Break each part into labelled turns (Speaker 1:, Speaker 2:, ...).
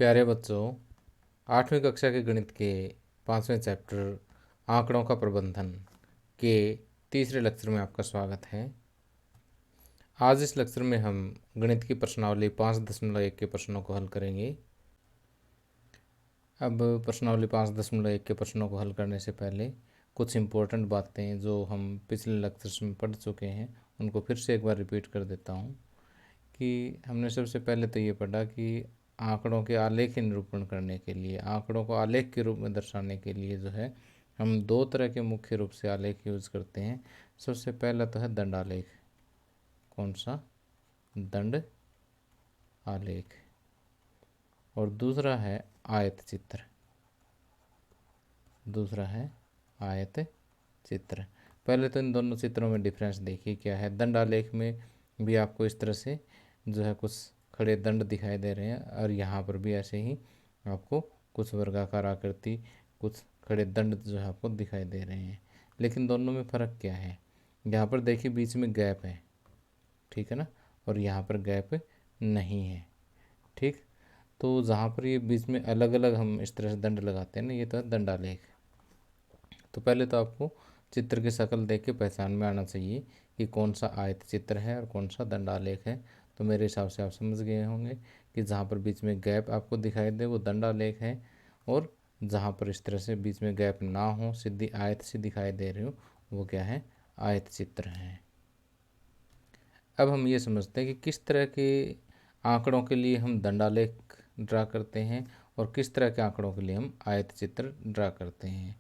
Speaker 1: प्यारे बच्चों, 8वीं कक्षा के गणित के 5वें चैप्टर आंकड़ों का प्रबंधन के तीसरे लेक्चर में आपका स्वागत है। आज इस लेक्चर में हम गणित की प्रश्नावली 5.1 के प्रश्नों को हल करेंगे। अब प्रश्नावली 5.1 के प्रश्नों को हल करने से पहले कुछ इम्पोर्टेंट बातें जो हम पिछले लेक्चर्स में पढ़ चुके हैं उनको फिर से एक बार रिपीट कर देता हूँ। कि हमने सबसे पहले तो ये पढ़ा कि आंकड़ों के आलेख निरूपण करने के लिए, आंकड़ों को आलेख के रूप में दर्शाने के लिए जो है हम दो तरह के मुख्य रूप से आलेख यूज करते हैं। सबसे पहला तो है दंड आलेख। कौन सा? दंड आलेख। और दूसरा है आयत चित्र। दूसरा है आयत चित्र। पहले तो इन दोनों चित्रों में डिफरेंस देखिए क्या है। दंड आलेख में भी आपको इस तरह से जो है कुछ खड़े दंड दिखाई दे रहे हैं और यहाँ पर भी ऐसे ही आपको कुछ वर्गाकार आकृति, कुछ खड़े दंड जो है आपको दिखाई दे रहे हैं। लेकिन दोनों में फ़र्क क्या है? यहाँ पर देखिए बीच में गैप है, ठीक है ना, और यहाँ पर गैप नहीं है। ठीक, तो जहाँ पर ये बीच में अलग अलग हम इस तरह से दंड लगाते हैं ना, ये तो है दंडालेख। तो पहले तो आपको चित्र की शक्ल देख के पहचान में आना चाहिए कि कौन सा आयत चित्र है और कौन सा दंडालेख है। तो मेरे हिसाब से आप समझ गए होंगे कि जहाँ पर बीच में गैप आपको दिखाई दे वो दंडालेख है, और जहाँ पर इस तरह से बीच में गैप ना हो, सीधी आयत सी दिखाई दे रही हो, वो क्या है? आयत चित्र है। अब हम ये समझते हैं कि किस तरह के आंकड़ों के लिए हम दंडालेख ड्रा करते हैं और किस तरह के आंकड़ों के लिए हम आयत चित्र ड्रा करते हैं।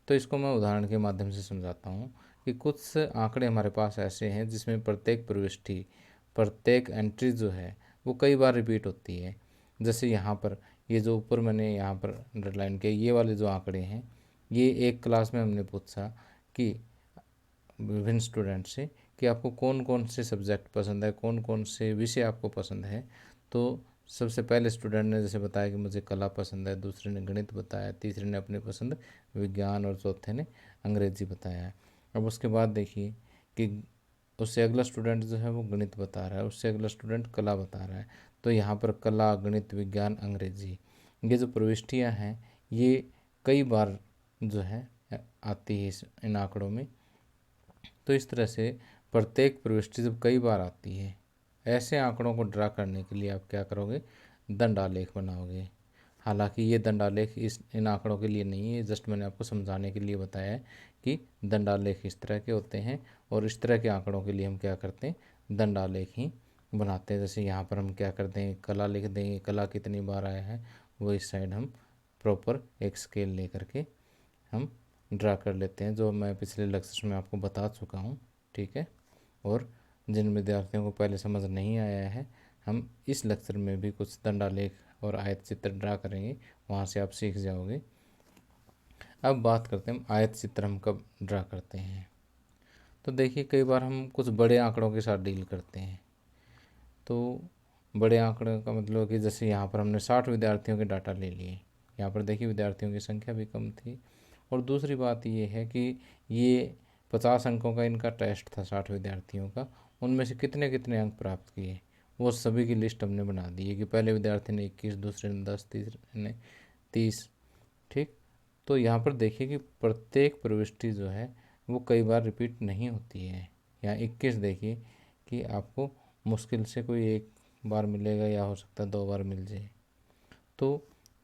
Speaker 1: तो इसको मैं उदाहरण के माध्यम से समझाता हूँ कि कुछ आंकड़े हमारे पास ऐसे हैं जिसमें प्रत्येक प्रविष्टि, प्रत्येक एंट्री जो है वो कई बार रिपीट होती है। जैसे यहाँ पर ये जो ऊपर मैंने यहाँ पर अंडरलाइन किया, ये वाले जो आंकड़े हैं, ये एक क्लास में हमने पूछा कि विभिन्न स्टूडेंट से कि आपको कौन कौन से सब्जेक्ट पसंद है, कौन कौन से विषय आपको पसंद है। तो सबसे पहले स्टूडेंट ने जैसे बताया कि मुझे कला पसंद है, दूसरे ने गणित बताया, तीसरे ने अपनी पसंद विज्ञान और चौथे ने अंग्रेजी बताया है। अब उसके बाद देखिए कि उससे अगला स्टूडेंट जो है वो गणित बता रहा है, उससे अगला स्टूडेंट कला बता रहा है। तो यहाँ पर कला, गणित, विज्ञान, अंग्रेजी, ये जो प्रविष्टियाँ हैं ये कई बार जो है आती है इन आंकड़ों में। तो इस तरह से प्रत्येक प्रविष्टि जब कई बार आती है, ऐसे आंकड़ों को ड्रा करने के लिए आप क्या करोगे? दंडालेख बनाओगे। हालांकि ये दंडालेख इन आंकड़ों के लिए नहीं है, जस्ट मैंने आपको समझाने के लिए बताया है कि दंडालेख इस तरह के होते हैं और इस तरह के आंकड़ों के लिए हम क्या करते हैं? दंडालेख ही बनाते हैं। जैसे यहाँ पर हम क्या करते हैं? कला लिख देंगे, कला कितनी बार आया है वो इस साइड हम प्रॉपर एक स्केल ले करके हम ड्रा कर लेते हैं, जो मैं पिछले लेक्चर में आपको बता चुका हूँ। ठीक है, और जिन विद्यार्थियों को पहले समझ नहीं आया है, हम इस लेक्चर में भी कुछ दंडालेख और आयत चित्र ड्रा करेंगे, वहाँ से आप सीख जाओगे। अब बात करते हैं हम आयत चित्र हम कब ड्रा करते हैं। तो देखिए कई बार हम कुछ बड़े आंकड़ों के साथ डील करते हैं। तो बड़े आंकड़ों का मतलब कि जैसे यहाँ पर हमने 60 विद्यार्थियों के डाटा ले लिए। यहाँ पर देखिए विद्यार्थियों की संख्या भी कम थी, और दूसरी बात ये है कि ये 50 अंकों का इनका टेस्ट था 60 विद्यार्थियों का। उनमें से कितने कितने अंक प्राप्त किए वो सभी की लिस्ट हमने बना दी है कि पहले विद्यार्थी ने 21, दूसरे ने 10, तीसरे ने 30। ठीक, तो यहाँ पर देखिए कि प्रत्येक प्रविष्टि जो है वो कई बार रिपीट नहीं होती है। यहाँ 21 देखिए कि आपको मुश्किल से कोई एक बार मिलेगा या हो सकता है 2 बार मिल जाए। तो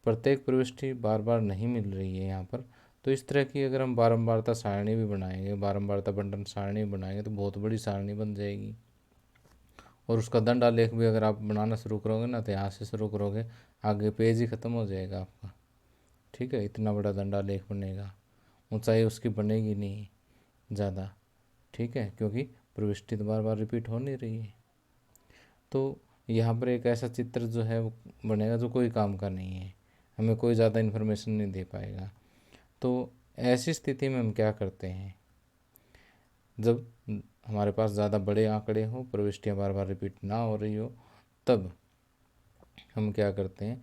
Speaker 1: प्रत्येक प्रविष्टि बार बार नहीं मिल रही है यहाँ पर। तो इस तरह की अगर हम बारंबारता सारणी भी बनाएंगे, बारंबारता बंटन सारणी भी बनाएंगे, तो बहुत बड़ी सारणी बन जाएगी। और उसका दंड आलेख भी अगर आप बनाना शुरू करोगे ना, तो यहाँ से शुरू करोगे, आगे पेज ही ख़त्म हो जाएगा आपका। ठीक है, इतना बड़ा दंड आलेख बनेगा, ऊंचाई उसकी बनेगी नहीं ज़्यादा। ठीक है, क्योंकि प्रविष्टि तो बार बार रिपीट हो नहीं रही है। तो यहाँ पर एक ऐसा चित्र जो है वो बनेगा जो कोई काम का नहीं है, हमें कोई ज़्यादा इन्फॉर्मेशन नहीं दे पाएगा। तो ऐसी स्थिति में हम क्या करते हैं? जब हमारे पास ज़्यादा बड़े आंकड़े हों, प्रविष्टियाँ बार बार रिपीट ना हो रही हो, तब हम क्या करते हैं?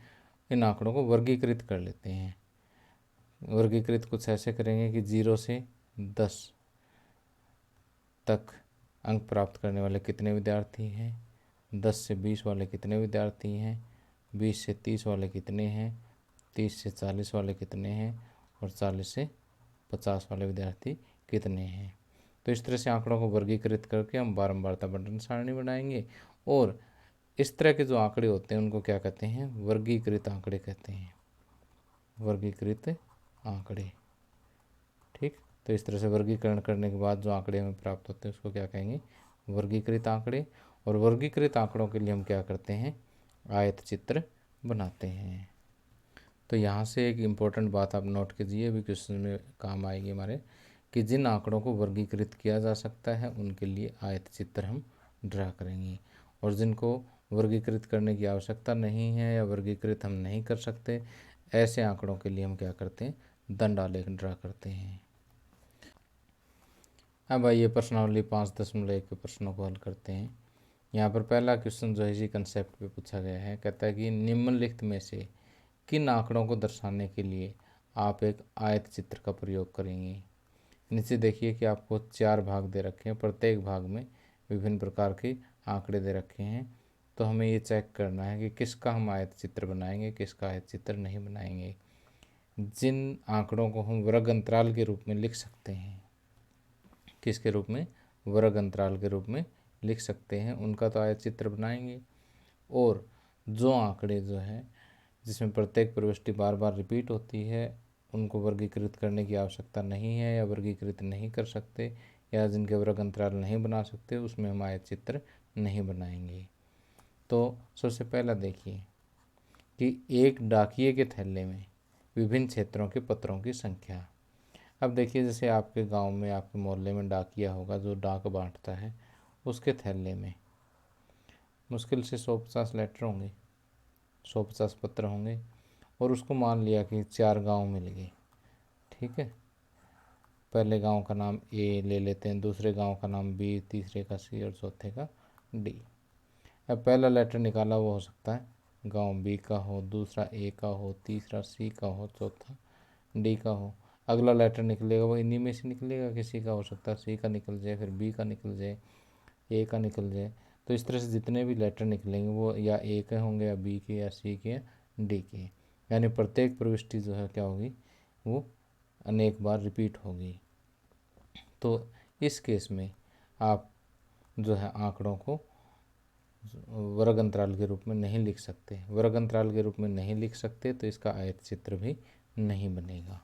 Speaker 1: इन आंकड़ों को वर्गीकृत कर लेते हैं। वर्गीकृत कुछ ऐसे करेंगे कि 0 से 10 तक अंक प्राप्त करने वाले कितने विद्यार्थी हैं, 10 से 20 वाले कितने विद्यार्थी हैं, 20 से 30 वाले कितने हैं, 30 से 40 वाले कितने हैं और 40 से 50 वाले विद्यार्थी कितने हैं। तो इस तरह से आंकड़ों को वर्गीकृत करके हम बारंबारता बंटन सारणी बनाएंगे और इस तरह के जो आंकड़े होते हैं उनको क्या कहते हैं, वर्गीकृत आंकड़े कहते हैं, वर्गीकृत आंकड़े। ठीक, तो इस तरह से वर्गीकरण करने के बाद जो आंकड़े हमें प्राप्त होते हैं उसको क्या कहेंगे, वर्गीकृत आंकड़े। और वर्गीकृत आंकड़ों के लिए हम क्या करते हैं, आयत चित्र बनाते हैं। तो यहाँ से एक इम्पोर्टेंट बात आप नोट कीजिए, अभी क्वेश्चन में काम आएगी हमारे, कि जिन आंकड़ों को वर्गीकृत किया जा सकता है उनके लिए आयत चित्र हम ड्रा करेंगे, और जिनको वर्गीकृत करने की आवश्यकता नहीं है या वर्गीकृत हम नहीं कर सकते, ऐसे आंकड़ों के लिए हम क्या करते हैं, दंडालेख ड्रा करते हैं। अब आइए प्रश्नावली 5.1 के प्रश्नों को हल करते हैं। यहाँ पर पहला क्वेश्चन जो है इसी कंसेप्ट पे पूछा गया है, कहता है कि निम्नलिखित में से किन आंकड़ों को दर्शाने के लिए आप एक आयत चित्र का प्रयोग करेंगे। नीचे देखिए कि आपको 4 भाग दे रखे हैं, प्रत्येक भाग में विभिन्न प्रकार के आंकड़े दे रखे हैं। तो हमें ये चेक करना है कि किसका हम आयत चित्र बनाएंगे, किसका आयत चित्र नहीं बनाएंगे। जिन आंकड़ों को हम वर्ग अंतराल के रूप में लिख सकते हैं, किसके रूप में, वर्ग अंतराल के रूप में लिख सकते हैं, उनका तो आयत चित्र बनाएंगे। और जो आंकड़े जो है जिसमें प्रत्येक प्रविष्टि बार बार रिपीट होती है, उनको वर्गीकृत करने की आवश्यकता नहीं है या वर्गीकृत नहीं कर सकते, या जिनके वर्ग अंतराल नहीं बना सकते, उसमें हम आयत चित्र नहीं बनाएंगे। तो सबसे पहला देखिए कि एक डाकिए के थैले में विभिन्न क्षेत्रों के पत्रों की संख्या। अब देखिए जैसे आपके गांव में, आपके मोहल्ले में डाकिया होगा जो डाक बांटता है, उसके थैले में मुश्किल से 150 लेटर होंगे, 150 पत्र होंगे, और उसको मान लिया कि 4 गांव मिल गए। ठीक है, पहले गांव का नाम ए ले लेते हैं, दूसरे गांव का नाम बी, तीसरे का सी और चौथे का डी। अब पहला लेटर निकाला वो हो सकता है गांव बी का हो, दूसरा ए का हो, तीसरा सी का हो, चौथा डी का हो। अगला लेटर निकलेगा वो इन्हीं में से निकलेगा, किसी का हो सकता है सी का निकल जाए, फिर बी का निकल जाए, ए का निकल जाए। तो इस तरह से जितने भी लेटर निकलेंगे वो या ए के होंगे या बी के या सी के या डी के, यानी प्रत्येक प्रविष्टि जो है क्या होगी, वो अनेक बार रिपीट होगी। तो इस केस में आप जो है आंकड़ों को वर्ग अंतराल के रूप में नहीं लिख सकते, वर्ग अंतराल के रूप में नहीं लिख सकते तो इसका आयत चित्र भी नहीं बनेगा।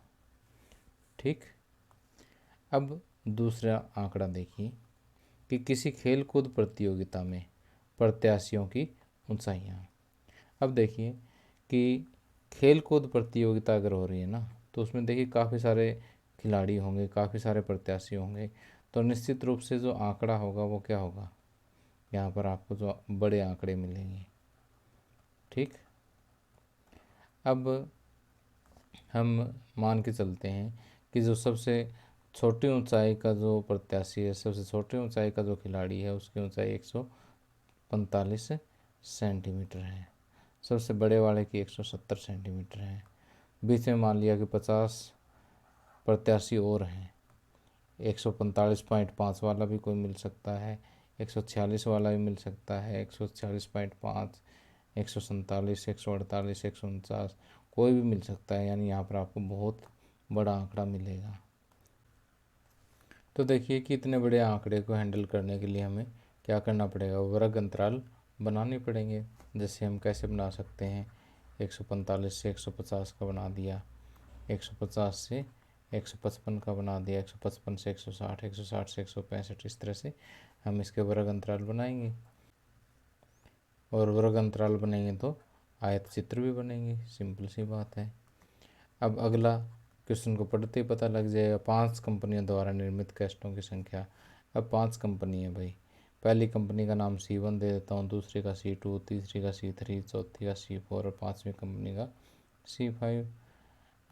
Speaker 1: ठीक, अब दूसरा आंकड़ा देखिए कि किसी खेल कूद प्रतियोगिता में प्रत्याशियों की ऊंचाइयाँ। अब देखिए कि खेल कूद प्रतियोगिता अगर हो रही है ना, तो उसमें देखिए काफ़ी सारे खिलाड़ी होंगे, काफ़ी सारे प्रत्याशी होंगे, तो निश्चित रूप से जो आंकड़ा होगा वो क्या होगा, यहाँ पर आपको जो बड़े आंकड़े मिलेंगे। ठीक, अब हम मान के चलते हैं कि जो सबसे छोटी ऊंचाई का जो प्रत्याशी है, सबसे छोटी ऊंचाई का जो खिलाड़ी है, उसकी ऊंचाई 145 सेंटीमीटर है, सबसे बड़े वाले की 170 सेंटीमीटर है। बीच में मान लिया कि 50 प्रत्याशी और हैं, 145.5 वाला भी कोई मिल सकता है, 146 वाला भी मिल सकता है, 146.5, 147, 148, 149, कोई भी मिल सकता है, यानी यहाँ पर आपको बहुत बड़ा आंकड़ा मिलेगा। तो देखिए कि इतने बड़े आंकड़े को हैंडल करने के लिए हमें क्या करना पड़ेगा, वर्ग अंतराल बनाने पड़ेंगे। जैसे हम कैसे बना सकते हैं, 145 से 150 का बना दिया, 150 से 155 का बना दिया, 155 से 160, 160 से 165, इस तरह से हम इसके वर्ग अंतराल बनाएंगे। और वर्ग अंतराल बनेंगे तो आयत चित्र भी बनेंगे, सिंपल सी बात है। अब अगला क्वेश्चन को पढ़ते ही पता लग जाएगा, 5 कंपनियों द्वारा निर्मित कैस्टों की संख्या। अब 5 कंपनी है भाई, पहली कंपनी का नाम C1 दे देता हूँ, दूसरी का C2, तीसरी का C3, चौथी का C4 और 5वीं कंपनी का C5।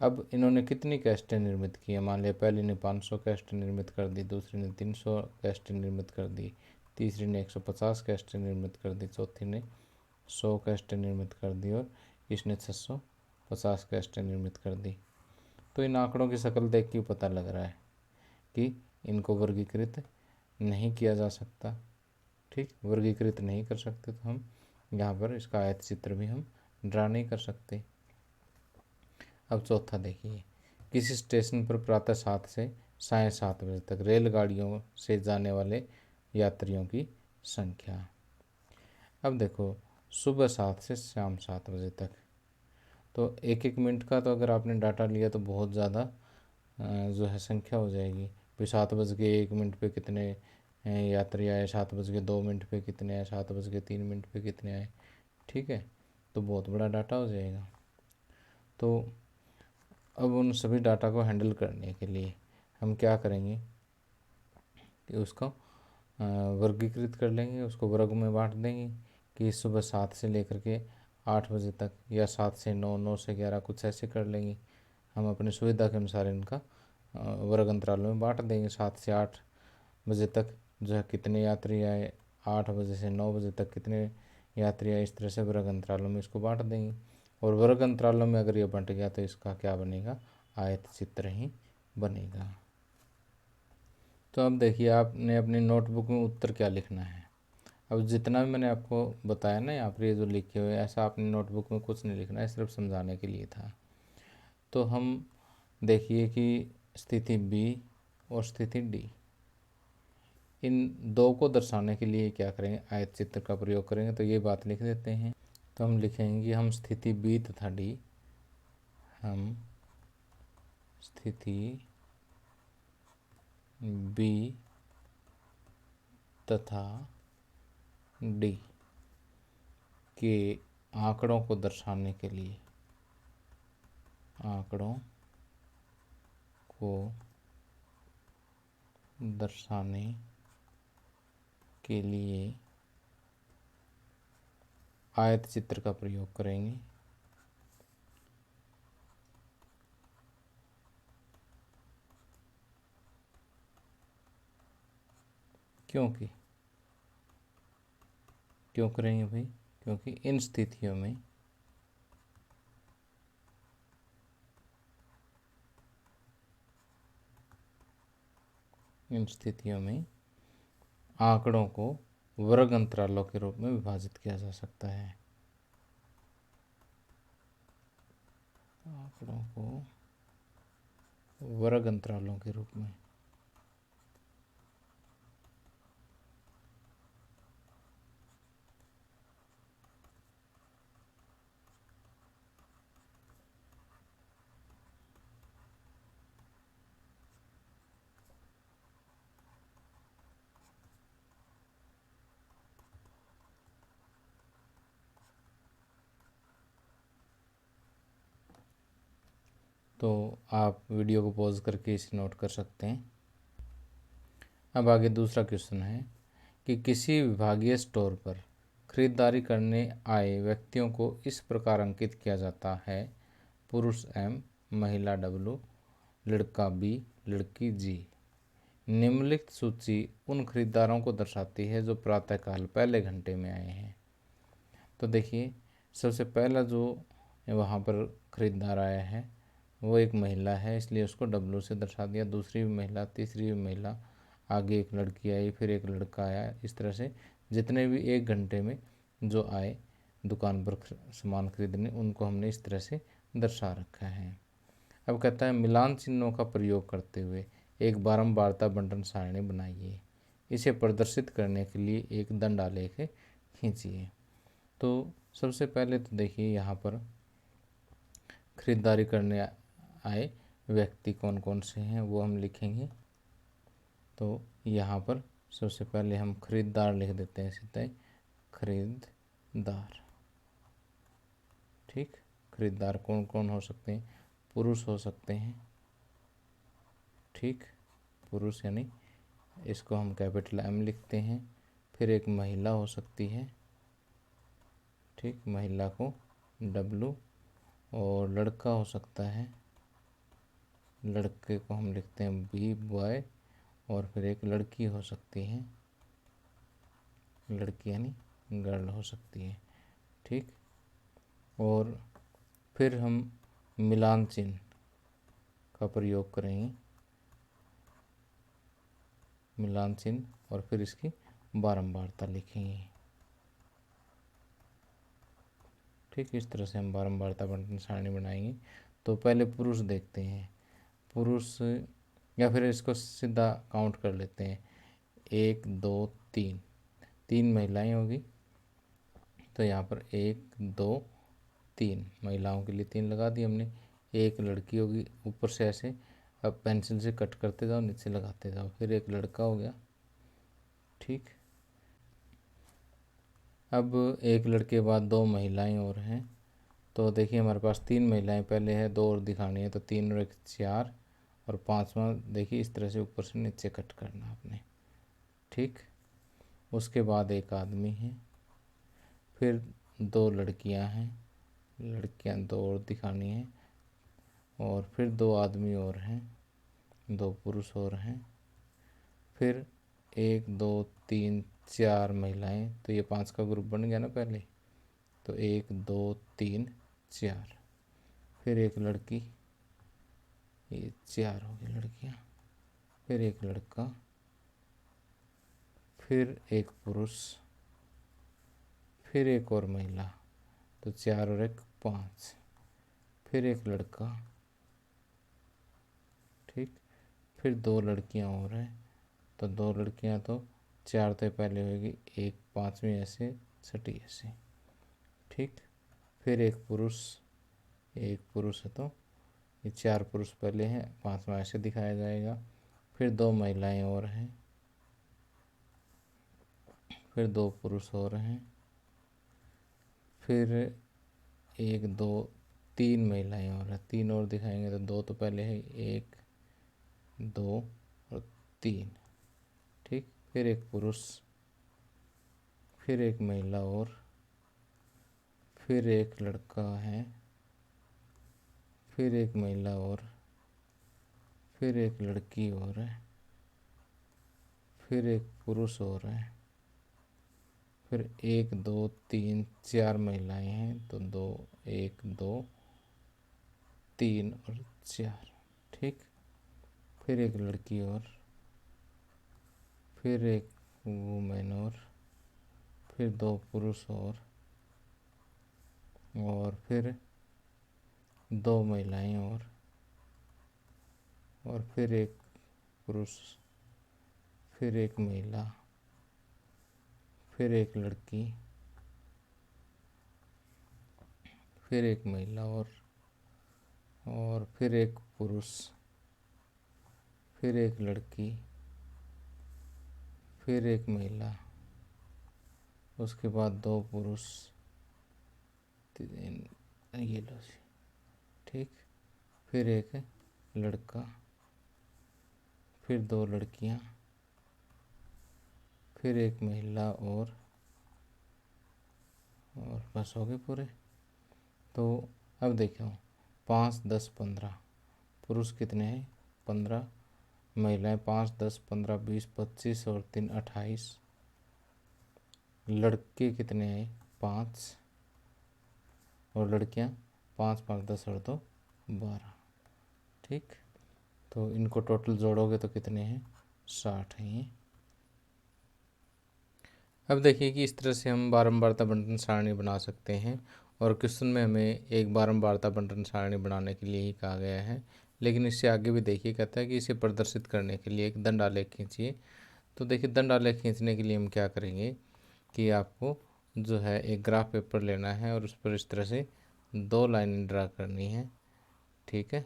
Speaker 1: अब इन्होंने कितनी कैस्टें निर्मित की है, मान लिया पहली ने 500 कैस्टें निर्मित कर दी, दूसरी ने 300 कैस्टें निर्मित कर दी, तीसरी ने 150 कैस्टें निर्मित कर दी, चौथी ने 100 कैस्टें निर्मित कर दी और इसने 650 कैस्टें निर्मित कर दी। तो इन आंकड़ों की शक्ल देख के पता लग रहा है कि इनको वर्गीकृत नहीं किया जा सकता। ठीक, वर्गीकृत नहीं कर सकते तो हम यहाँ पर इसका आयत चित्र भी हम ड्रा नहीं कर सकते। अब चौथा देखिए, किसी स्टेशन पर प्रातः 7 से साढ़े 7 बजे तक रेलगाड़ियों से जाने वाले यात्रियों की संख्या। अब देखो, सुबह 7 से शाम 7 बजे तक, तो एक एक मिनट का तो अगर आपने डाटा लिया तो बहुत ज़्यादा जो है संख्या हो जाएगी। फिर 7 बज के 1 मिनट पे कितने यात्री आए, 7 बज के 2 मिनट पे कितने आए, 7 बज के 3 मिनट पे कितने आए, ठीक है, तो बहुत बड़ा डाटा हो जाएगा। तो अब उन सभी डाटा को हैंडल करने के लिए हम क्या करेंगे कि उसको वर्गीकृत कर लेंगे, उसको वर्ग में बांट देंगे कि सुबह 7 से लेकर के 8 बजे तक, या 7 से 9, 9 से 11, कुछ ऐसे कर लेंगे। हम अपनी सुविधा के अनुसार इनका वर्ग अंतरालों में बांट देंगे। 7 से 8 बजे तक जो है कितने यात्री आए, 8 बजे से 9 बजे तक कितने यात्री आए, इस तरह से वर्ग अंतरालों में इसको बांट देंगे। और वर्ग अंतरालों में अगर ये बंट गया तो इसका क्या बनेगा, आयत चित्र ही बनेगा। तो अब देखिए, आपने अपनी नोटबुक में उत्तर क्या लिखना है। अब जितना भी मैंने आपको बताया ना यहाँ पर, ये जो लिखे हुए, ऐसा आपने नोटबुक में कुछ नहीं लिखना है, सिर्फ समझाने के लिए था। तो हम देखिए कि स्थिति बी और स्थिति डी, इन दो को दर्शाने के लिए क्या करेंगे, आयत चित्र का प्रयोग करेंगे। तो ये बात लिख देते हैं। तो हम लिखेंगे कि हम स्थिति बी तथा डी, हम स्थिति बी तथा डी के आंकड़ों को दर्शाने के लिए, आंकड़ों को दर्शाने के लिए आयत चित्र का प्रयोग करेंगे। क्योंकि क्यों करेंगे भाई, क्योंकि इन स्थितियों में आंकड़ों को वर्ग अंतरालों के रूप में विभाजित किया जा सकता है। आंकड़ों को वर्ग अंतरालों के रूप में तो आप वीडियो को पॉज करके इसे नोट कर सकते हैं। अब आगे दूसरा क्वेश्चन है कि किसी विभागीय स्टोर पर खरीदारी करने आए व्यक्तियों को इस प्रकार अंकित किया जाता है, पुरुष एम, महिला डब्लू, लड़का बी, लड़की जी। निम्नलिखित सूची उन खरीदारों को दर्शाती है जो प्रातःकाल पहले घंटे में आए हैं। तो देखिए, सबसे पहला जो वहाँ पर खरीदार आया है वो एक महिला है, इसलिए उसको डब्लू से दर्शा दिया। दूसरी भी महिला, तीसरी भी महिला, आगे एक लड़की आई, फिर एक लड़का आया। इस तरह से जितने भी एक घंटे में जो आए दुकान पर सामान खरीदने, उनको हमने इस तरह से दर्शा रखा है। अब कहता है मिलान चिन्हों का प्रयोग करते हुए एक बारंबारता बंटन सारणी बनाइए। इसे प्रदर्शित करने के लिए एक दंडालेख खींचिए। तो सबसे पहले तो देखिए, यहाँ पर खरीदारी करने आए व्यक्ति कौन कौन से हैं वो हम लिखेंगे। तो यहाँ पर सबसे पहले हम खरीदार लिख देते हैं सीधे, खरीदार। ठीक, खरीदार कौन कौन हो सकते हैं, पुरुष हो सकते हैं। ठीक, पुरुष यानी इसको हम कैपिटल एम लिखते हैं। फिर एक महिला हो सकती है, ठीक, महिला को डब्लू। और लड़का हो सकता है, लड़के को हम लिखते हैं बी, बॉय। और फिर एक लड़की हो सकती है, लड़की यानी गर्ल हो सकती है। ठीक, और फिर हम मिलान चिन्ह का प्रयोग करेंगे, मिलान चिन्ह, और फिर इसकी बारंबारता लिखेंगे। ठीक, इस तरह से हम बारंबारता बंटन सारणी बनाएंगे। तो पहले पुरुष देखते हैं। पुरुष, या फिर इसको सीधा काउंट कर लेते हैं, 1 2 3, 3 महिलाएं होगी। तो यहाँ पर 1 2 3 महिलाओं के लिए 3 लगा दी हमने। एक लड़की होगी, ऊपर से ऐसे अब पेंसिल से कट करते जाओ, नीचे लगाते जाओ। फिर एक लड़का हो गया, ठीक। अब एक लड़के के बाद 2 महिलाएं और हैं। तो देखिए हमारे पास 3 महिलाएं पहले है, 2 और दिखानी है। तो 3 और 1 4, और 5वां देखिए इस तरह से ऊपर से नीचे कट करना आपने, ठीक। उसके बाद एक आदमी है, फिर 2 लड़कियां हैं, लड़कियां 2 और दिखानी है, और फिर 2 आदमी और हैं, 2 पुरुष और हैं। फिर 1 2 3 4 महिलाएं। तो ये 5 का ग्रुप बन गया ना पहले। तो 1 2 3 4, फिर एक लड़की, ये 4 हो गई लड़कियां, फिर एक लड़का, फिर एक पुरुष, फिर एक और महिला। तो 4 और 1 5, फिर एक लड़का, ठीक। फिर 2 लड़कियां और हैं। तो 2 लड़कियां, तो 4 तो पहले होगी, 1 5वीं ऐसे, छठी ऐसे, ठीक। फिर एक पुरुष, एक पुरुष है, तो ये 4 पुरुष पहले हैं, 5वां ऐसे दिखाया जाएगा। फिर 2 महिलाएं और हैं, फिर 2 पुरुष और हैं, फिर 1 2 3 महिलाएं और हैं, 3 और दिखाएंगे। तो 2 तो पहले है, 1 2 और 3, ठीक। फिर एक पुरुष, फिर एक महिला और, फिर एक लड़का है, फिर एक महिला और, फिर एक लड़की और है, फिर एक पुरुष और है, फिर 1 2 3 4 महिलाएं हैं। तो 2 1 2 3 और 4, ठीक। फिर एक लड़की और, फिर एक वुमेन और, फिर 2 पुरुष और फिर 2 महिलाएं और फिर एक पुरुष, फिर एक महिला, फिर एक लड़की, फिर एक महिला और फिर एक पुरुष, फिर एक लड़की, फिर एक महिला, उसके बाद 2 पुरुष, 3, ये लो जी, ठीक। फिर एक लड़का, फिर 2 लड़कियां, फिर एक महिला और बस हो गए पूरे। तो अब देखो 5 10 15, पुरुष कितने हैं 15, महिलाएं 5 10 15 20 25 और 3 28, लड़के कितने हैं 5, और लड़कियां 5 5 10 और 2 12, ठीक। तो इनको टोटल जोड़ोगे तो कितने हैं 60 हैं ये। अब देखिए कि इस तरह से हम बारंबारता बंटन सारणी बना सकते हैं, और क्वेश्चन में हमें एक बारंबारता बंटन सारणी बनाने के लिए ही कहा गया है। लेकिन इससे आगे भी देखिए कहता है कि इसे प्रदर्शित करने के लिए एक दंड आलेख खींचिए। तो देखिए दंड आलेख खींचने के लिए हम क्या करेंगे कि आपको जो है एक ग्राफ पेपर लेना है और उस पर इस तरह से 2 लाइनें ड्रा करनी है, ठीक है।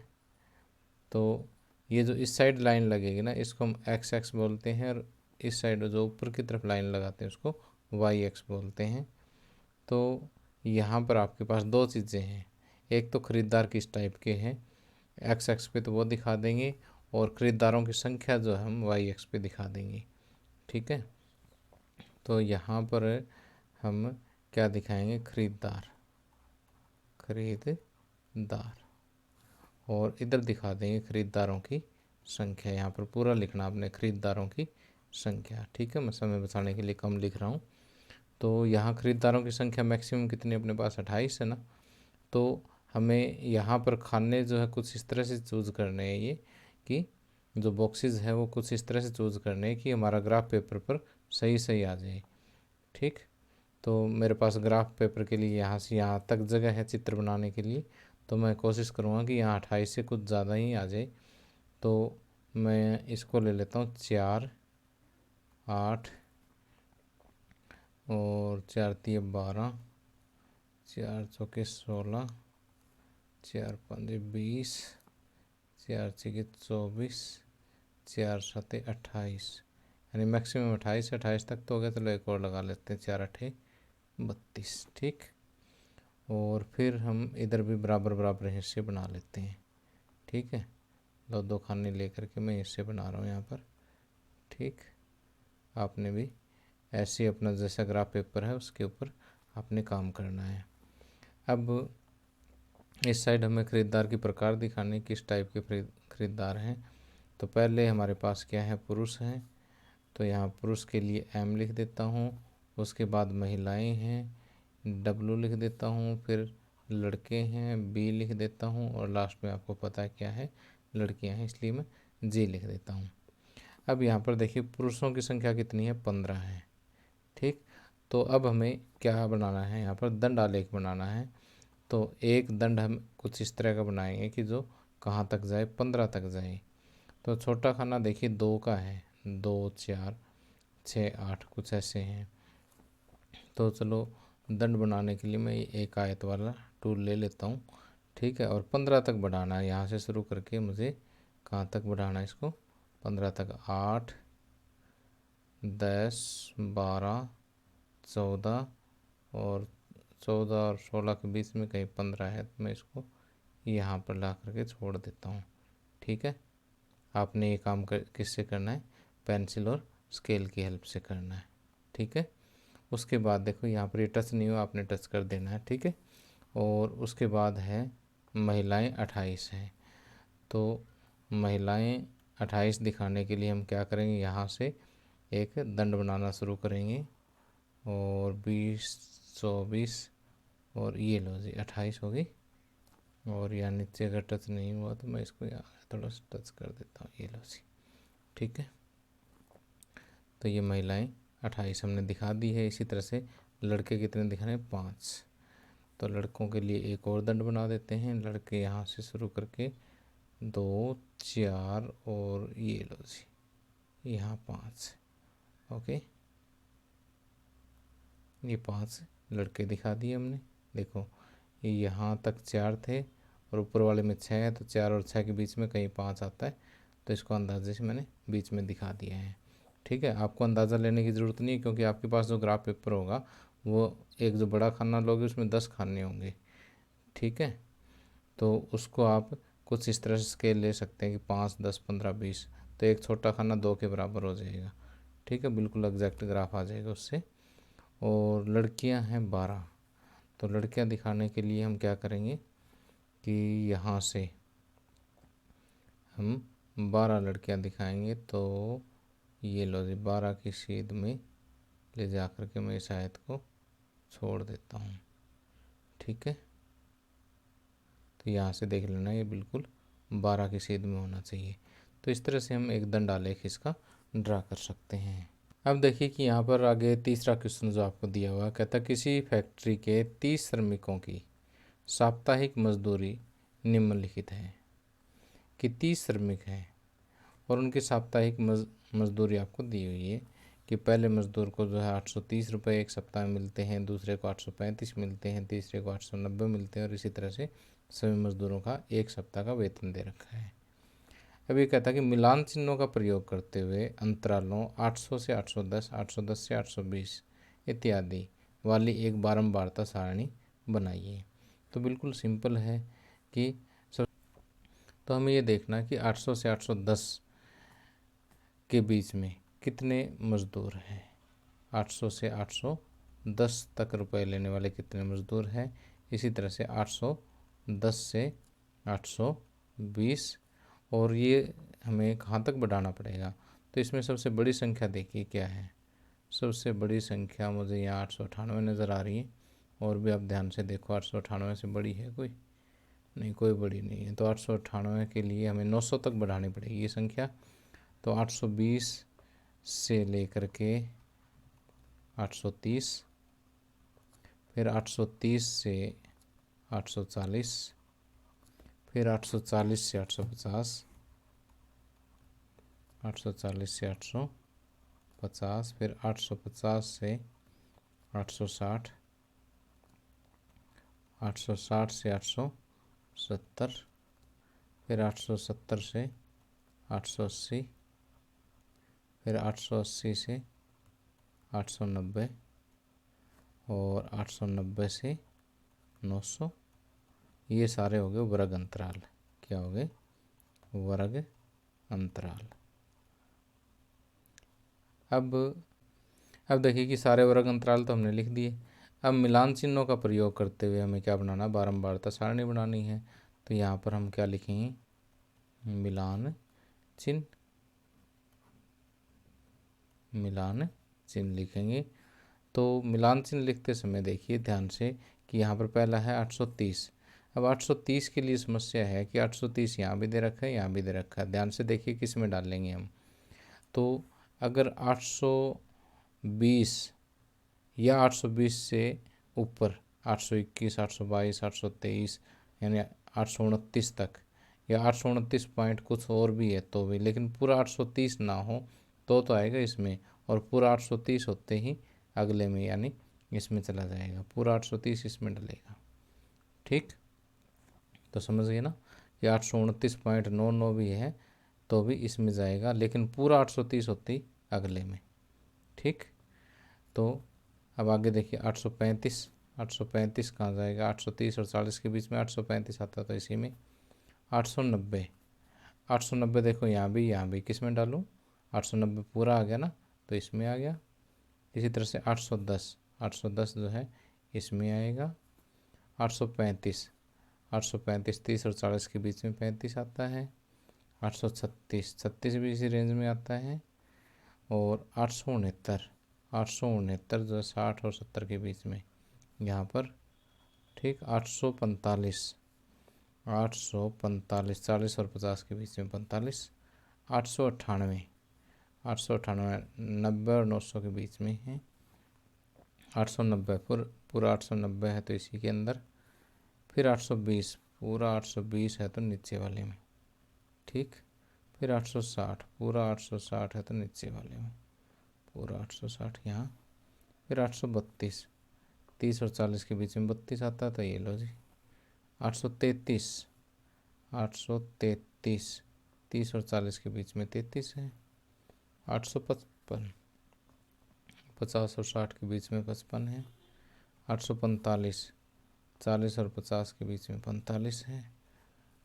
Speaker 1: तो ये जो इस साइड लाइन लगेगी ना, इसको हम एक्स एक्स बोलते हैं, और इस साइड जो ऊपर की तरफ लाइन लगाते हैं उसको वाई एक्स बोलते हैं। तो यहाँ पर आपके पास 2 चीज़ें हैं, एक तो ख़रीदार किस टाइप के हैं, एक्स एक्स पे तो वो दिखा देंगे, और ख़रीदारों की संख्या जो है हम वाई एक्स पे दिखा देंगे, ठीक है। तो यहाँ पर हम क्या दिखाएंगे, खरीदार, और इधर दिखा देंगे खरीदारों की संख्या। यहाँ पर पूरा लिखना आपने, खरीदारों की संख्या, ठीक है। मैं समय बचाने के लिए कम लिख रहा हूँ। तो यहाँ खरीदारों की संख्या मैक्सिमम कितनी अपने पास 28 है ना। तो हमें यहाँ पर खाने जो है कुछ इस तरह से चूज़ करने हैं, ये कि जो बॉक्सेस है वो कुछ इस तरह से चूज़ करने हैं कि हमारा ग्राफ पेपर पर सही सही आ जाए, ठीक। तो मेरे पास ग्राफ पेपर के लिए यहाँ से यहाँ तक जगह है चित्र बनाने के लिए, तो मैं कोशिश करूँगा कि यहाँ 28 से कुछ ज़्यादा ही आ जाए। तो मैं इसको ले लेता हूँ 4, 8 और 4 तिये 12, 4 चौके 16, 4 पंजे 20, 4 छक्के 24, 4 सत्ते 28, यानी मैक्सिमम 28 तक तो हो गया। चलो एक और लगा लेते हैं, 4 अट्ठे 32। ठीक, और फिर हम इधर भी बराबर बराबर हिस्से बना लेते हैं। ठीक है, दो दो खाने लेकर के मैं हिस्से बना रहा हूँ यहाँ पर। ठीक, आपने भी ऐसे अपना जैसा ग्राफ पेपर है उसके ऊपर आपने काम करना है। अब इस साइड हमें ख़रीदार की प्रकार दिखाने, किस टाइप के ख़रीदार हैं। तो पहले हमारे पास क्या है, पुरुष हैं, तो यहाँ पुरुष के लिए M लिख देता हूँ। उसके बाद महिलाएं हैं, W लिख देता हूँ। फिर लड़के हैं, B लिख देता हूँ। और लास्ट में आपको पता है क्या है, लड़कियां हैं, इसलिए मैं G लिख देता हूँ। अब यहाँ पर देखिए पुरुषों की संख्या कितनी है, 15 है। ठीक, तो अब हमें क्या बनाना है, यहाँ पर दंड आलेख बनाना है। तो एक दंड हम कुछ इस तरह का बनाएंगे कि जो कहाँ तक जाए, 15 तक जाए। तो छोटा खाना देखिए 2 का है, 2, 4, 6, 8 कुछ ऐसे हैं। तो चलो दंड बनाने के लिए मैं एक आयत वाला टूल ले लेता हूँ। ठीक है, और 15 तक बढ़ाना है, यहाँ से शुरू करके मुझे कहाँ तक बढ़ाना है इसको, 15 तक। 8, 10, 12, 14 और 14 और 16 के बीच में कहीं 15 है, तो मैं इसको यहाँ पर ला करके छोड़ देता हूँ। ठीक है, आपने ये काम किससे करना है, पेंसिल और स्केल की हेल्प से करना है। ठीक है, उसके बाद देखो यहाँ पर ये टच नहीं हो, आपने टच कर देना है। ठीक है, और उसके बाद है महिलाएं 28 हैं। तो महिलाएं 28 दिखाने के लिए हम क्या करेंगे, यहाँ से एक दंड बनाना शुरू करेंगे। और 20, 24 और ये लो जी 28 हो गई। और यहाँ नीचे अगर टच नहीं हुआ तो मैं इसको यहाँ थोड़ा सा टच कर देता हूँ, ये लो जी। ठीक है, तो ये महिलाएं 28 हमने दिखा दी है। इसी तरह से लड़के कितने दिखाने हैं, 5। तो लड़कों के लिए एक और दंड बना देते हैं। लड़के यहाँ से शुरू करके 2, 4 और ये लो जी यहाँ 5। ओके, ये 5 लड़के दिखा दिए हमने। देखो ये यहाँ तक 4 थे और ऊपर वाले में 6 है, तो 4 और 6 के बीच में कहीं 5 आता है, तो इसको अंदाजे से मैंने बीच में दिखा दिया है। ठीक है, आपको अंदाज़ा लेने की ज़रूरत नहीं है, क्योंकि आपके पास जो ग्राफ पेपर होगा वो एक जो बड़ा खाना लोगे उसमें 10 खाने होंगे। ठीक है, तो उसको आप कुछ इस तरह से स्केल ले सकते हैं कि 5, 10, 15, 20, तो एक छोटा खाना 2 के बराबर हो जाएगा। ठीक है, बिल्कुल एग्जैक्ट ग्राफ आ जाएगा उससे। और लड़कियां हैं 12, तो लड़कियां दिखाने के लिए हम क्या करेंगे कि यहाँ से हम 12 लड़कियां दिखाएंगे। तो ये लो जी 12 की सीध में ले जा कर के मैं इस आयत को छोड़ देता हूँ। ठीक है, तो यहाँ से देख लेना ये बिल्कुल 12 की सीध में होना चाहिए। तो इस तरह से हम एक दंड आलेख इसका ड्रा कर सकते हैं। अब देखिए कि यहाँ पर आगे तीसरा क्वेश्चन जो आपको दिया हुआ कहता है किसी फैक्ट्री के 30 श्रमिकों की साप्ताहिक मजदूरी निम्नलिखित है। कि 30 श्रमिक हैं और उनकी साप्ताहिक मजदूरी आपको दी हुई है कि पहले मजदूर को जो है 830 रुपये एक सप्ताह में मिलते हैं, दूसरे को 835 मिलते हैं, तीसरे को 890 मिलते हैं, और इसी तरह से सभी मजदूरों का एक सप्ताह का वेतन दे रखा है। अब ये कहता है कि मिलान चिन्हों का प्रयोग करते हुए अंतरालों 800 से 810, 810 से 820 इत्यादि वाली एक बारंबारता सारणी बनाइए। तो बिल्कुल सिंपल है कि तो हमें ये देखना है कि 800 से 810 के बीच में कितने मज़दूर हैं, 800 से 810 तक रुपए लेने वाले कितने मज़दूर हैं। इसी तरह से 810 से 820, और ये हमें कहाँ तक बढ़ाना पड़ेगा। तो इसमें सबसे बड़ी संख्या देखिए क्या है, सबसे बड़ी संख्या मुझे यहाँ 898 नज़र आ रही है। और भी आप ध्यान से देखो, 898 से बड़ी है कोई नहीं, कोई बड़ी नहीं है। तो 898 के लिए हमें 900 तक बढ़ानी पड़ेगी ये संख्या। तो 820 से लेकर के 830 फिर 830 से 840, फिर 840 से 850, 840 से 850, फिर 850 से 860, 860 से 870, फिर 870 से 880, फिर 880 से 890 और 890 से 900। ये सारे हो गए वर्ग अंतराल। क्या हो गए? वर्ग अंतराल। अब देखिए कि सारे वर्ग अंतराल तो हमने लिख दिए। अब मिलान चिन्हों का प्रयोग करते हुए हमें क्या बनाना? बारंबारता सारणी बनानी है। तो यहाँ पर हम क्या लिखेंगे? मिलान चिन्ह, मिलान चिन्ह लिखेंगे। तो मिलान चिन्ह लिखते समय देखिए ध्यान से कि यहाँ पर पहला है 830। अब 830 के लिए समस्या है कि 830 यहाँ भी दे रखा है, यहाँ भी दे रखा है। ध्यान से देखिए किस में डालेंगे हम। तो अगर 820 या 820 से ऊपर 821, 822, 823 यानी 829 तक, या 829 पॉइंट कुछ और भी है तो भी, लेकिन पूरा 830 ना हो तो आएगा इसमें, और पूरा 830 होते ही अगले में यानी इसमें चला जाएगा। पूरा 830 इसमें डलेगा। ठीक, तो समझ गए ना कि 829.99 भी है तो भी इसमें जाएगा, लेकिन पूरा 830 होते ही अगले में। ठीक, तो अब आगे देखिए 835। 835 कहाँ जाएगा? 830 और 40 के बीच में 835 आता तो इसी में। 890, 890 देखो यहाँ भी किस में डालूँ? 890 पूरा आ गया ना, तो इसमें आ गया। इसी तरह से 810, 810 जो है इसमें आएगा। 835, 835 30 और 40 के बीच में 35 आता है। 836, 36 भी इसी रेंज में आता है। और 869, 869 जो है 60 और 70 के बीच में यहाँ पर। ठीक, 845, 845 40 और 50 के बीच में 45। 898, 898 90 और 900 के बीच में है। 890 पूरा 890 है तो इसी के अंदर। फिर 820, पूरा 820 है तो नीचे वाले में। ठीक, फिर 860, पूरा 860 है तो नीचे वाले में, पूरा 860 यहाँ। फिर 832, 30 और 40 के बीच में 32 आता है तो ये लो जी। 833, 833 30 और 40 के बीच में 33 है। 855, 50 और 60 के बीच में 55 है। 845, 40 और 50 के बीच में 45 है।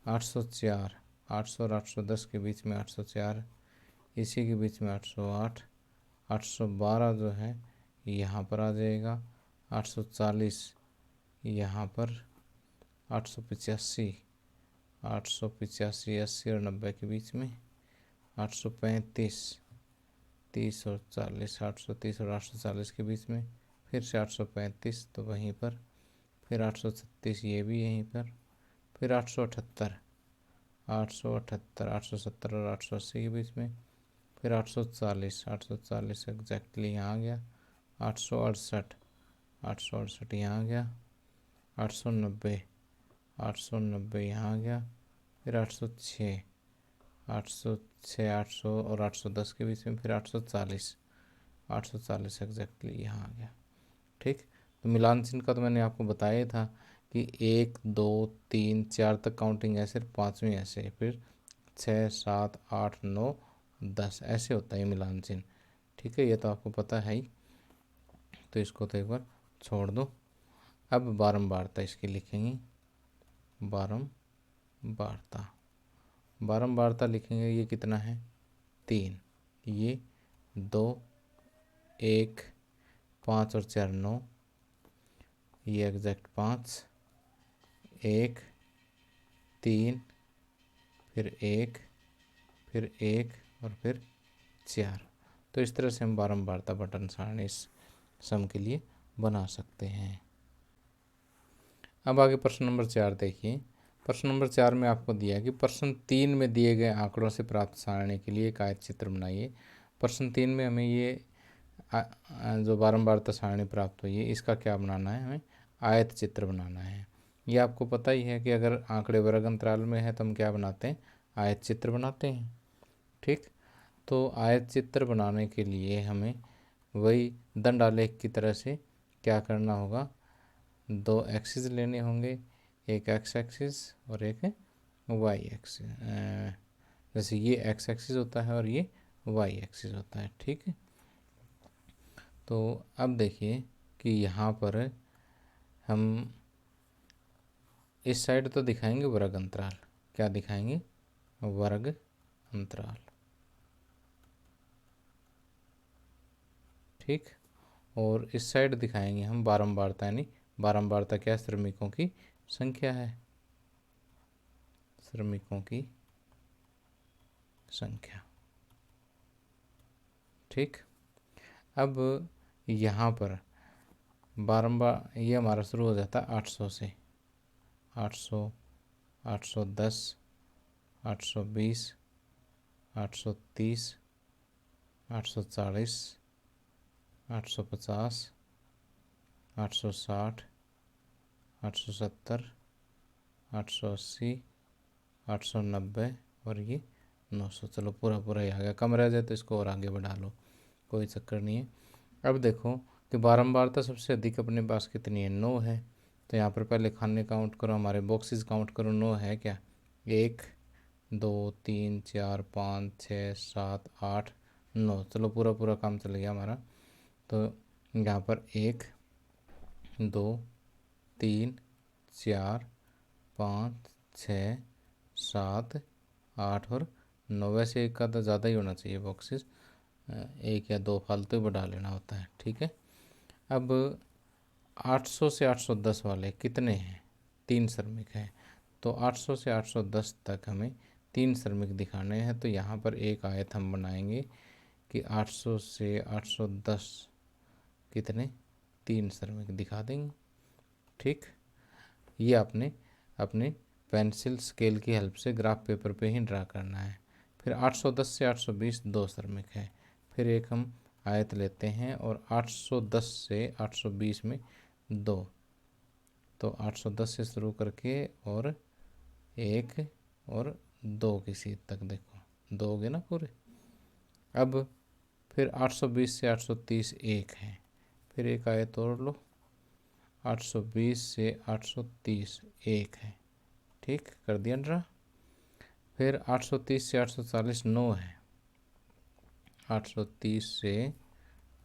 Speaker 1: 804, 800 और 810 के बीच में 804, इसी के बीच में 808। 812 जो है यहाँ पर आ जाएगा। 840 यहाँ पर। 885, 885 80 और 90 के बीच में। 835 30 और 40, 830 और 840 के बीच में। फिर से 835 तो वहीं पर। फिर 836 ये भी यहीं पर। फिर 878, 878 870 और 880 के बीच में। फिर 840, 840 एग्जैक्टली यहाँ आ गया। 868, 868 यहाँ आ गया। 890, 890 यहाँ आ गया। फिर 806, 806 800 और 810 के बीच में। फिर 840, 840 एग्जैक्टली यहाँ आ गया। ठीक, तो मिलान चिन्ह का तो मैंने आपको बताया था कि 1 2 3 4 तक काउंटिंग है, सिर्फ पाँचवीं ऐसे, फिर 6 7 8 9 10 ऐसे होता है मिलान चिन्ह। ठीक है, ये तो आपको पता है ही, तो इसको तो एक बार छोड़ दो। अब बारंबारता इसकी लिखेंगे। बारंबारता, बारंबारता लिखेंगे। ये कितना है? 3, ये 2 1 5 और 4 9, ये एग्जैक्ट 5 1 3 फिर 1 फिर 1 और फिर 4। तो इस तरह से हम बारंबारता बटन सारणी इस सम के लिए बना सकते हैं। अब आगे प्रश्न नंबर 4 देखिए। प्रश्न नंबर 4 में आपको दिया है कि प्रश्न 3 में दिए गए आंकड़ों से प्राप्त सारणी के लिए एक आयत चित्र बनाइए। प्रश्न 3 में हमें ये जो बारंबारता सारणी प्राप्त हुई है इसका क्या बनाना है? हमें आयत चित्र बनाना है। ये आपको पता ही है कि अगर आंकड़े वर्ग अंतराल में है तो हम क्या बनाते हैं, आयत चित्र बनाते हैं। ठीक, तो आयत चित्र बनाने के लिए हमें वही दंडालेख की तरह से क्या करना होगा, दो एक्सिस लेने होंगे, एक एक्स एक्सिस और एक वाई एक्सिस। जैसे ये एक्स एक्सिस होता है और ये वाई एक्सिस होता है। ठीक है, तो अब देखिए कि यहाँ पर हम इस साइड तो दिखाएंगे वर्ग अंतराल, क्या दिखाएंगे, वर्ग अंतराल। ठीक, और इस साइड दिखाएंगे हम बारंबारता, यानी बारंबारता क्या, श्रमिकों की संख्या है, श्रमिकों की संख्या। ठीक, अब यहाँ पर बारंबार ये हमारा शुरू हो जाता है 800 से, 800, 810, 820, 830, 840, 850, 860, 870, 880, 890 और ये 900। चलो पूरा पूरा ही आ गया, कम रह जाए तो इसको और आगे बढ़ा लो, कोई चक्कर नहीं है। अब देखो कि बारंबारता सबसे अधिक अपने पास कितनी है, 9 है। तो यहाँ पर पहले खाने काउंट करो, हमारे बॉक्सेस काउंट करो, 9 है क्या, 1 2 3 4 5 6 7 8 9। चलो पूरा पूरा काम चल गया हमारा। तो यहाँ पर 1 2 3 4 5 6 7 8 और 9। वैसे एक का तो ज़्यादा ही होना चाहिए बॉक्सेस, एक या दो फालतू बढ़ा लेना होता है। ठीक है, अब 800 से 810 वाले कितने हैं, 3 श्रमिक हैं। तो 800 से 810 तक हमें 3 श्रमिक दिखाने हैं। तो यहाँ पर एक आयत हम बनाएंगे कि 800 से 810 कितने, 3 श्रमिक दिखा देंगे। ठीक, ये आपने अपने पेंसिल स्केल की हेल्प से ग्राफ पेपर पे ही ड्रा करना है। फिर 810 से 820 दो श्रमिक है। फिर एक हम आयत लेते हैं और 810 से 820 में 2। तो 810 से शुरू करके और 1 और 2 की सीध तक, देखो 2 हो गए ना पूरे। अब फिर 820 से 830 1 है। फिर एक आयत और लो, 820 से 830 1 है। ठीक, कर दिया ड्रा। फिर 830 से 840 9 है। 830 से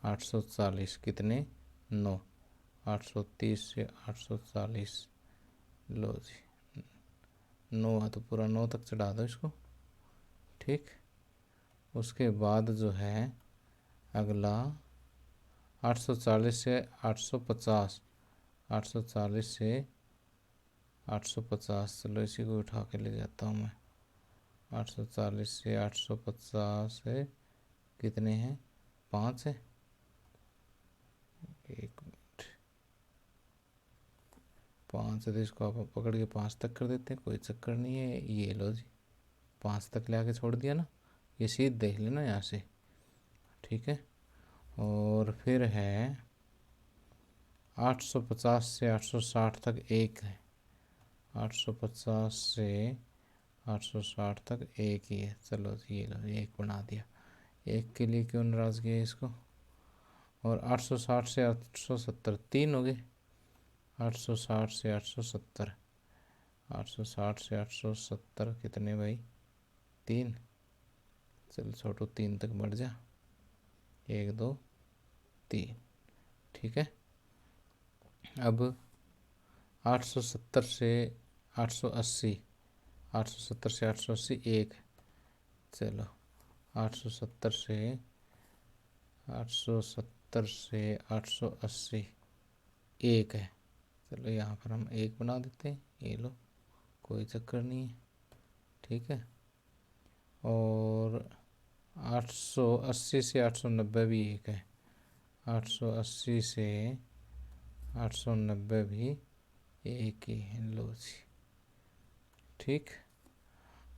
Speaker 1: 840 कितने, 9। 830 से 840, लो जी 9 है तो पूरा 9 तक चढ़ा दो इसको। ठीक, उसके बाद जो है अगला 840 से 850, 840 से 850, चलो इसी को उठा के ले जाता हूँ मैं। 840 से 850 है, कितने हैं, 5 है। एक मिनट, 5 है तो इसको आप पकड़ के 5 तक कर देते हैं, कोई चक्कर नहीं है। ये लो जी 5 तक ले आके छोड़ दिया ना, ये सीध देख लेना यहाँ से। ठीक है, और फिर है 850 से 860 तक एक है। 850 से 860 तक एक ही है। चलो ये लो, एक बना दिया। एक के लिए क्यों नाराज़ किया इसको। और 860 से 870 3 हो गए। 860 से 870, 860 से 870 कितने भाई, 3। चल छोटू 3 तक बढ़ जा, 1 2 3। ठीक है, अब 870 से 880, 870 से 880 1। चलो 870 से 870 से 880 1 है। चलो यहाँ पर हम 1 बना देते हैं, ये लो कोई चक्कर नहीं है। ठीक है, और 880 से 890 भी 1 है। 880 से 890 भी 1 ही है, लो जी। ठीक,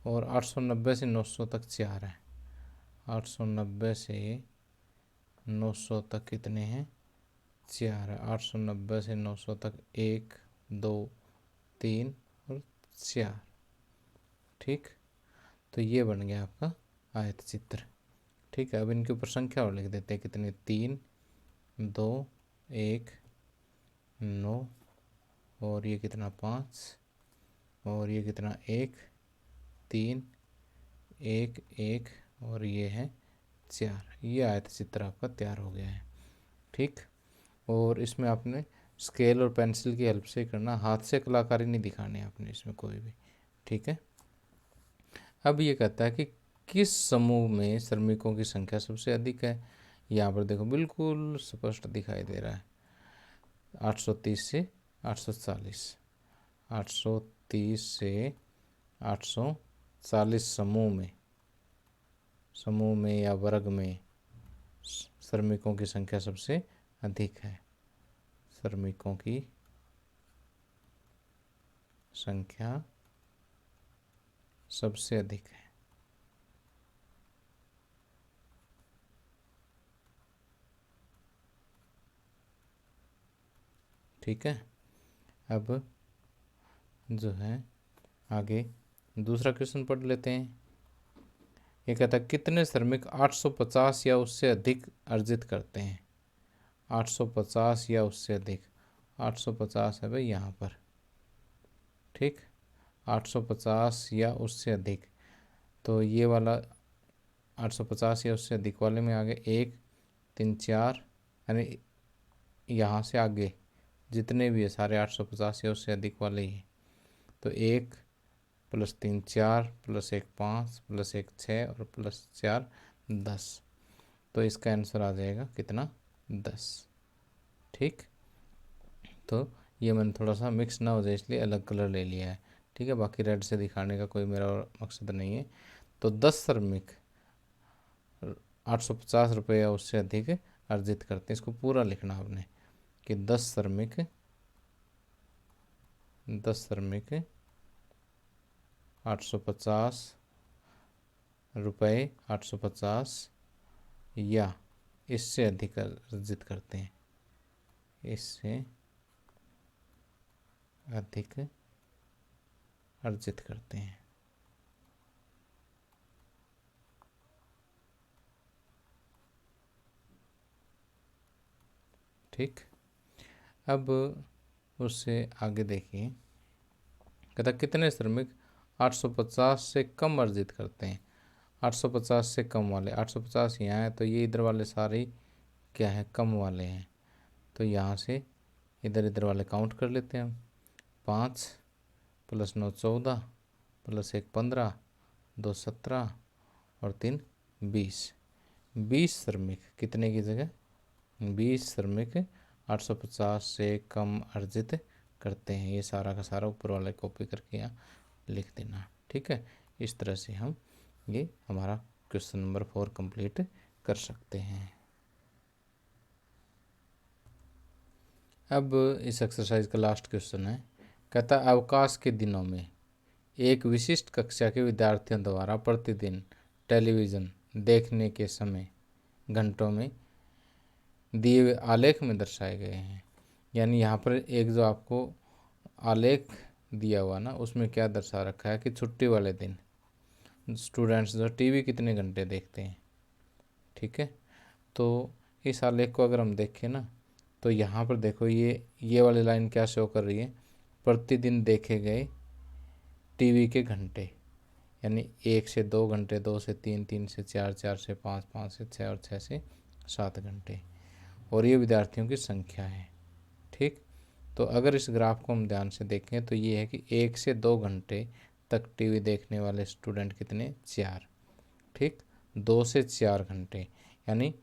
Speaker 1: और 890 से 900 तक 4 है। 890 से 900 तक कितने हैं, 4 है। 890 से 900 तक 1 2 3 और 4। ठीक, तो ये बन गया आपका आयत चित्र। ठीक है, अब इनके ऊपर संख्या और लिख देते हैं कितने, 3 2 1 9 और ये कितना 5 और ये कितना 1 3 1 1 और ये है 4। ये आयत चित्र आपका तैयार हो गया है। ठीक, और इसमें आपने स्केल और पेंसिल की हेल्प से करना, हाथ से कलाकारी नहीं दिखानी आपने इसमें कोई भी। ठीक है, अब ये कहता है कि किस समूह में श्रमिकों की संख्या सबसे अधिक है। यहाँ पर देखो बिल्कुल स्पष्ट दिखाई दे रहा है, 830 से 840, 830 से 840 समूह में या वर्ग में श्रमिकों की संख्या सबसे अधिक है। श्रमिकों की संख्या सबसे अधिक है। ठीक है, अब जो है आगे दूसरा क्वेश्चन पढ़ लेते हैं। ये कहता है कितने श्रमिक 850 या उससे अधिक अर्जित करते हैं। 850 या उससे अधिक, 850 है भाई यहाँ पर। ठीक, 850 या उससे अधिक, तो ये वाला 850 या उससे अधिक वाले में आगे 1 3 4, यानी यहाँ से आगे जितने भी है सारे 850 या उससे अधिक वाले ही। तो 1 + 3 4 + 1 5 + 1 6 और +4 10। तो इसका आंसर आ जाएगा कितना, 10। ठीक, तो ये मैंने थोड़ा सा मिक्स ना हो जाए इसलिए अलग कलर ले लिया है। ठीक है, बाकी रेड से दिखाने का कोई मेरा और मकसद नहीं है। तो 10 श्रमिक 850 रुपये या उससे अधिक अर्जित करते हैं। इसको पूरा लिखना आपने कि 10 श्रमिक 850 रुपये 850 या इससे अधिक अर्जित करते हैं, इससे अधिक अर्जित करते हैं। ठीक, अब उससे आगे देखिए, कहता कितने श्रमिक 850 से कम अर्जित करते हैं। 850 से कम वाले, 850 यहाँ है तो ये इधर वाले सारे क्या है, कम वाले हैं। तो यहाँ से इधर इधर वाले काउंट कर लेते हैं हम। 5 + 9 14 + 1 15, 2 17 और 3 20। 20 श्रमिक कितने की जगह, 20 श्रमिक 850 से कम अर्जित करते हैं। ये सारा का सारा ऊपर वाले कॉपी करके यहाँ लिख देना। ठीक है, इस तरह से हम ये हमारा क्वेश्चन नंबर 4 कंप्लीट कर सकते हैं। अब इस एक्सरसाइज का लास्ट क्वेश्चन है, कहता अवकाश के दिनों में एक विशिष्ट कक्षा के विद्यार्थियों द्वारा प्रतिदिन टेलीविज़न देखने के समय घंटों में दिए हुए आलेख में दर्शाए गए हैं। यानी यहाँ पर एक जो आपको आलेख दिया हुआ ना, उसमें क्या दर्शा रखा है कि छुट्टी वाले दिन स्टूडेंट्स जो टीवी कितने घंटे देखते हैं। ठीक है, तो इस आलेख को अगर हम देखें ना, तो यहाँ पर देखो ये वाली लाइन क्या शो कर रही है, प्रतिदिन देखे गए टीवी के घंटे, यानी 1 से 2 घंटे, 2 से 3, 3 से 4, 4 से 5, 5 से 6 और 6 से 7 घंटे, और ये विद्यार्थियों की संख्या है। ठीक, तो अगर इस ग्राफ को हम ध्यान से देखें तो ये है कि 1 से 2 घंटे तक टीवी देखने वाले स्टूडेंट कितने, 4। ठीक, 2 से 4 घंटे, यानी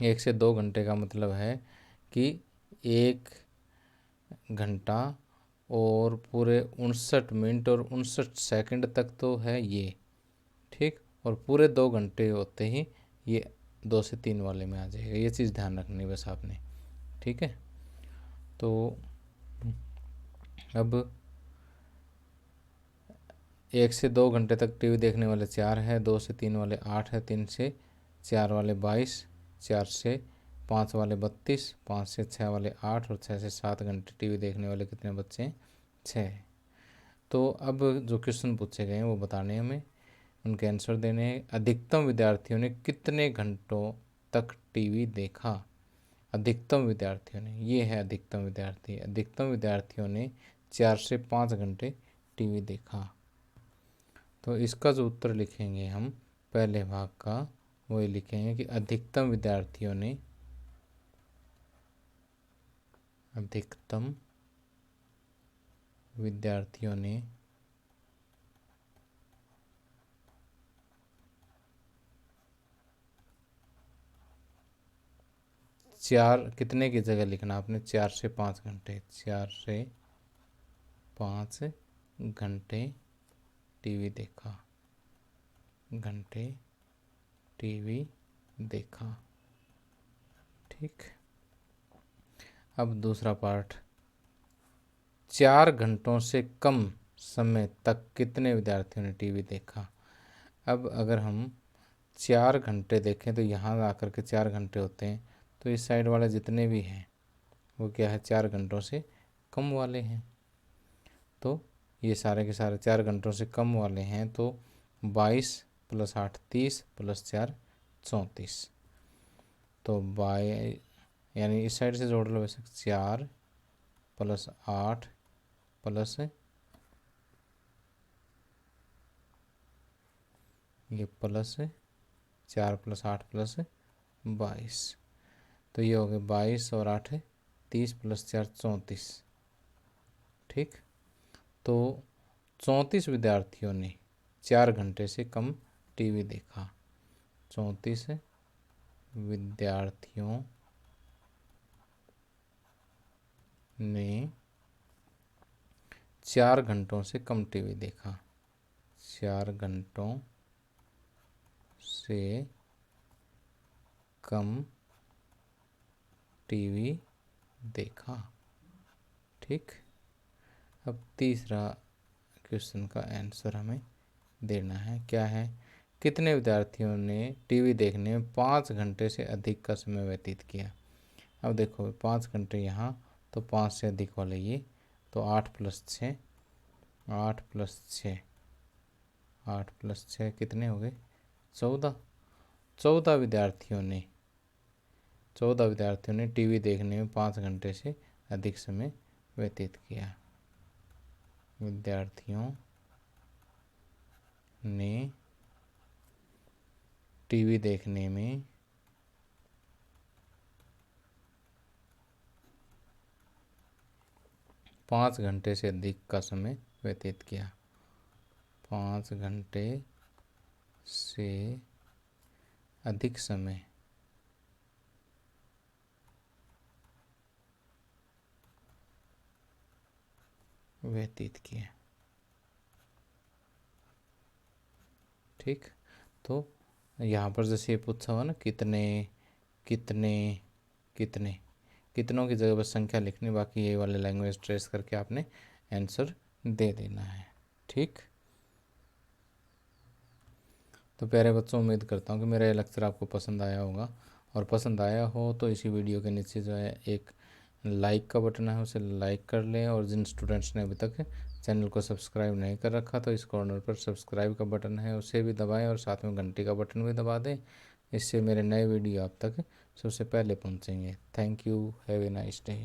Speaker 1: 1 से 2 घंटे का मतलब है कि 1 घंटा और पूरे 59 मिनट और 59 सेकंड तक तो है ये। ठीक, और पूरे 2 घंटे होते ही ये 2 से 3 वाले में आ जाएगा। ये चीज़ ध्यान रखनी बस आपने। ठीक है, तो अब 1 से 2 घंटे तक टीवी देखने वाले 4 है, 2 से 3 वाले 8 है, 3 से 4 वाले 22, 4 से 5 वाले 32, 5 से 6 वाले 8 और 6 से 7 घंटे टीवी देखने वाले कितने बच्चे हैं? 6। तो अब जो क्वेश्चन पूछे गए हैं वो बताने हैं हमें, उनके आंसर देने हैं। अधिकतम विद्यार्थियों ने कितने घंटों तक टीवी देखा? अधिकतम विद्यार्थियों ने, ये है अधिकतम विद्यार्थियों ने 4 से 5 घंटे टीवी देखा। तो इसका जो उत्तर लिखेंगे हम पहले भाग का, वही लिखेंगे कि अधिकतम विद्यार्थियों ने 4 कितने की जगह लिखना आपने, 4 से 5 घंटे, 4 से 5 घंटे टीवी देखा, ठीक। अब दूसरा पार्ट, 4 घंटों से कम समय तक कितने विद्यार्थियों ने टीवी देखा? अब अगर हम 4 घंटे देखें तो यहाँ आकर के 4 घंटे होते हैं, तो इस साइड वाले जितने भी हैं वो क्या है, 4 घंटों से कम वाले हैं। तो ये सारे के सारे 4 घंटों से कम वाले हैं, तो 22 + 8 30 + 4 34। तो यानी इस साइड से जोड़ लो वैसे, 4 + 8 प्लस ये प्लस 4 + 8 + 22, तो ये हो गए 22 और 8 30 + 4 34, ठीक। तो 34 विद्यार्थियों ने 4 घंटे से कम टीवी देखा। 34 विद्यार्थियों ने 4 घंटों से कम टीवी देखा, 4 घंटों से कम टीवी देखा, ठीक। अब तीसरा क्वेश्चन का आंसर हमें देना है, क्या है, कितने विद्यार्थियों ने टीवी देखने में 5 घंटे से अधिक का समय व्यतीत किया? अब देखो 5 घंटे यहाँ, तो 5 से अधिक वाले ये, तो 8 + 6, 8 + 6, 8 + 6 कितने हो गए? 14। 14 विद्यार्थियों ने टीवी देखने में 5 घंटे से अधिक समय व्यतीत किया। विद्यार्थियों ने टीवी देखने में 5 घंटे से अधिक का समय व्यतीत किया, 5 घंटे से अधिक समय व्यतीत किया, ठीक। तो यहाँ पर जैसे ये पूछा हुआ ना, कितने कितने कितने, कितनों की जगह बस संख्या लिखनी, बाकी ये वाले लैंग्वेज ट्रेस करके आपने आंसर दे देना है, ठीक। तो प्यारे बच्चों, उम्मीद करता हूँ कि मेरा ये लेक्चर आपको पसंद आया होगा, और पसंद आया हो तो इसी वीडियो के नीचे जो है एक लाइक का बटन है, उसे लाइक कर लें। और जिन स्टूडेंट्स ने अभी तक चैनल को सब्सक्राइब नहीं कर रखा, तो इस कॉर्नर पर सब्सक्राइब का बटन है, उसे भी दबाएं और साथ में घंटी का बटन भी दबा दें। इससे मेरे नए वीडियो आप तक सबसे पहले पहुंचेंगे। Thank you, have a nice day.